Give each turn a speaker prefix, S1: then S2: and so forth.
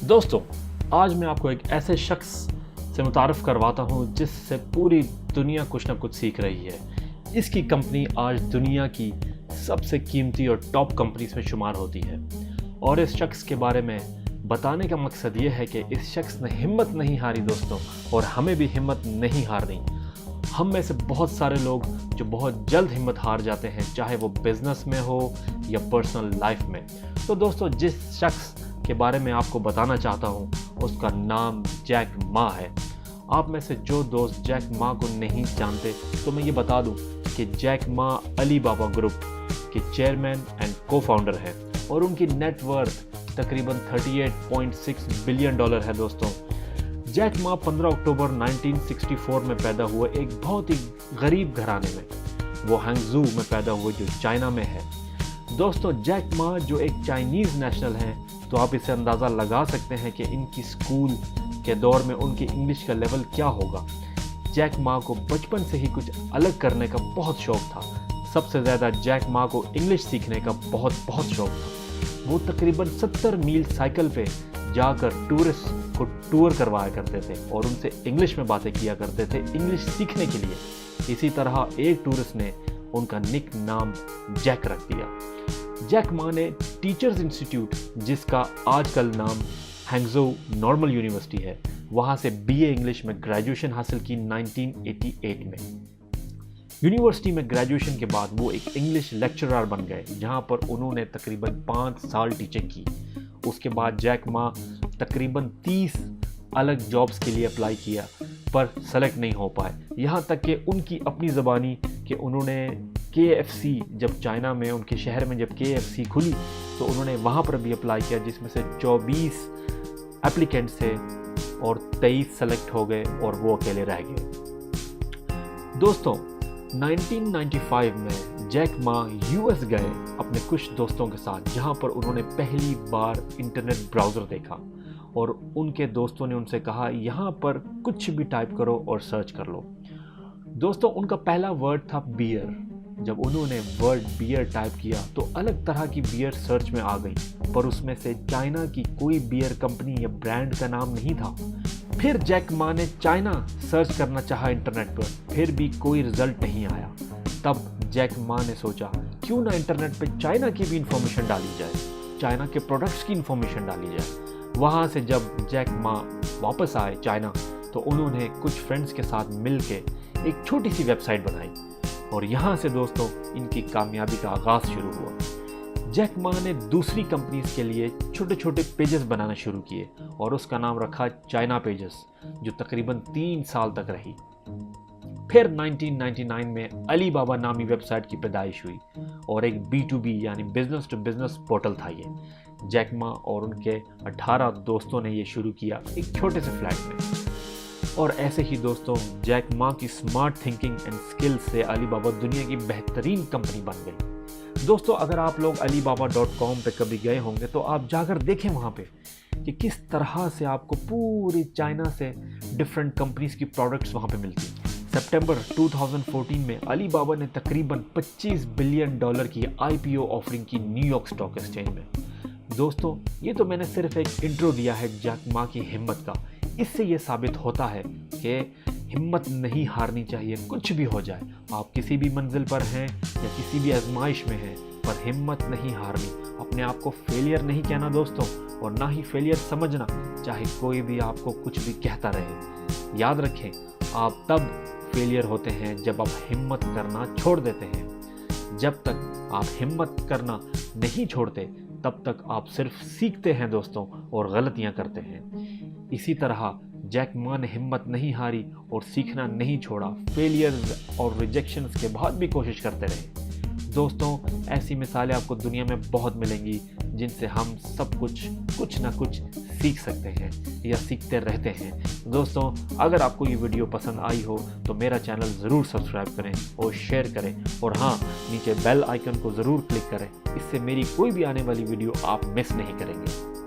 S1: दोस्तों, आज मैं आपको एक ऐसे शख्स से मुतारफ़ करवाता हूँ जिससे पूरी दुनिया कुछ ना कुछ सीख रही है। इसकी कंपनी आज दुनिया की सबसे कीमती और टॉप कंपनीज में शुमार होती है और इस शख्स के बारे में बताने का मकसद ये है कि इस शख्स ने हिम्मत नहीं हारी दोस्तों, और हमें भी हिम्मत नहीं हारनी। हम में से बहुत सारे लोग जो बहुत जल्द हिम्मत हार जाते हैं, चाहे वो बिज़नेस में हो या पर्सनल लाइफ में। तो दोस्तों, जिस शख्स के बारे में आपको बताना चाहता हूँ उसका नाम जैक मा है। आप में से जो दोस्त जैक मा को नहीं जानते तो मैं ये बता दूं कि जैक मा अली बाबा ग्रुप के चेयरमैन एंड को फाउंडर है और उनकी नेट वर्थ तकरीबन $38.6 बिलियन है दोस्तों। जैक मा 15 अक्टूबर 1964 में पैदा हुए एक बहुत ही गरीब घराने में। वो हैंगजू में पैदा हुए जो चाइना में है। दोस्तों, जैक मा जो एक चाइनीज़ नेशनल हैं, तो आप इससे अंदाज़ा लगा सकते हैं कि इनकी स्कूल के दौर में उनकी इंग्लिश का लेवल क्या होगा। जैक मा को बचपन से ही कुछ अलग करने का बहुत शौक़ था। सबसे ज़्यादा जैक मा को इंग्लिश सीखने का बहुत शौक़ था। वो तकरीबन 70 मील साइकिल पे जाकर टूरिस्ट को टूर करवाया करते थे और उनसे इंग्लिश में बातें किया करते थे इंग्लिश सीखने के लिए। इसी तरह एक टूरिस्ट ने उनका निक नाम जैक रख दिया। जैक मा ने टीचर्स इंस्टीट्यूट, जिसका आजकल नाम हैंगजो नॉर्मल यूनिवर्सिटी है, वहाँ से बीए इंग्लिश में ग्रेजुएशन हासिल की 1988 में। यूनिवर्सिटी में ग्रेजुएशन के बाद वो एक इंग्लिश लेक्चरर बन गए, जहाँ पर उन्होंने तकरीबन 5 साल टीचिंग की। उसके बाद जैक मा तकरीबन 30 अलग जॉब्स के लिए अप्लाई किया पर सेलेक्ट नहीं हो पाए। यहाँ तक कि उनकी अपनी ज़बानी कि उन्होंने KFC, जब चाइना में उनके शहर में जब KFC खुली तो उन्होंने वहाँ पर भी अप्लाई किया, जिसमें से 24 एप्लीकेंट्स थे और 23 सेलेक्ट हो गए और वो अकेले रह गए। दोस्तों, 1995 में जैक मा US गए अपने कुछ दोस्तों के साथ, जहाँ पर उन्होंने पहली बार इंटरनेट ब्राउज़र देखा और उनके दोस्तों ने उनसे कहा यहाँ पर कुछ भी टाइप करो और सर्च कर लो। दोस्तों, उनका पहला वर्ड था बियर। जब उन्होंने वर्ड बियर टाइप किया तो अलग तरह की बियर सर्च में आ गई, पर उसमें से चाइना की कोई बियर कंपनी या ब्रांड का नाम नहीं था। फिर जैक मा ने चाइना सर्च करना चाहा इंटरनेट पर, फिर भी कोई रिजल्ट नहीं आया। तब जैक मा ने सोचा क्यों ना इंटरनेट पे चाइना की भी इंफॉर्मेशन डाली जाए, चाइना के प्रोडक्ट्स की इंफॉर्मेशन डाली जाए। वहाँ से जब जैक मा वापस आए चाइना तो उन्होंने कुछ फ्रेंड्स के साथ मिल के एक छोटी सी वेबसाइट बनाई और यहाँ से दोस्तों इनकी कामयाबी का आगाज़ शुरू हुआ। जैक मा ने दूसरी कंपनीज के लिए छोटे छोटे पेजेस बनाना शुरू किए और उसका नाम रखा चाइना पेजेस, जो तकरीबन 3 साल तक रही। फिर 1999 में अली बाबा नामी वेबसाइट की पैदाइश हुई और एक B2B यानी बिजनेस टू बिजनेस पोर्टल था ये। जैक मा और उनके 18 दोस्तों ने ये शुरू किया एक छोटे से फ्लैट में। और ऐसे ही दोस्तों, जैक मा की स्मार्ट थिंकिंग एंड स्किल्स से अली बाबा दुनिया की बेहतरीन कंपनी बन गई। दोस्तों, अगर आप लोग alibaba.com पे कभी गए होंगे तो आप जाकर देखें वहाँ पे कि किस तरह से आपको पूरी चाइना से डिफरेंट कंपनीज की प्रोडक्ट्स वहाँ पे मिलती हैं। सितंबर 2014 में अली बाबा ने तकरीबन $25 बिलियन की IPO ऑफरिंग की न्यूयॉर्क स्टॉक एक्सचेंज में। दोस्तों, ये तो मैंने सिर्फ एक इंट्रो दिया है जैक मा की हिम्मत का। इससे ये साबित होता है कि हिम्मत नहीं हारनी चाहिए, कुछ भी हो जाए। आप किसी भी मंजिल पर हैं या किसी भी आजमाइश में हैं, पर हिम्मत नहीं हारनी। अपने आप को फेलियर नहीं कहना दोस्तों, और ना ही फेलियर समझना, चाहे कोई भी आपको कुछ भी कहता रहे। याद रखें, आप तब फेलियर होते हैं जब आप हिम्मत करना छोड़ देते हैं। जब तक आप हिम्मत करना नहीं छोड़ते तब तक आप सिर्फ सीखते हैं दोस्तों और गलतियां करते हैं। इसी तरह जैक मा ने हिम्मत नहीं हारी और सीखना नहीं छोड़ा। फेलियर्स और रिजेक्शंस के बाद भी कोशिश करते रहे। दोस्तों, ऐसी मिसालें आपको दुनिया में बहुत मिलेंगी जिनसे हम सब कुछ ना कुछ सीख सकते हैं या सीखते रहते हैं। दोस्तों, अगर आपको ये वीडियो पसंद आई हो तो मेरा चैनल ज़रूर सब्सक्राइब करें और शेयर करें, और हाँ, नीचे बेल आइकन को ज़रूर क्लिक करें। इससे मेरी कोई भी आने वाली वीडियो आप मिस नहीं करेंगे।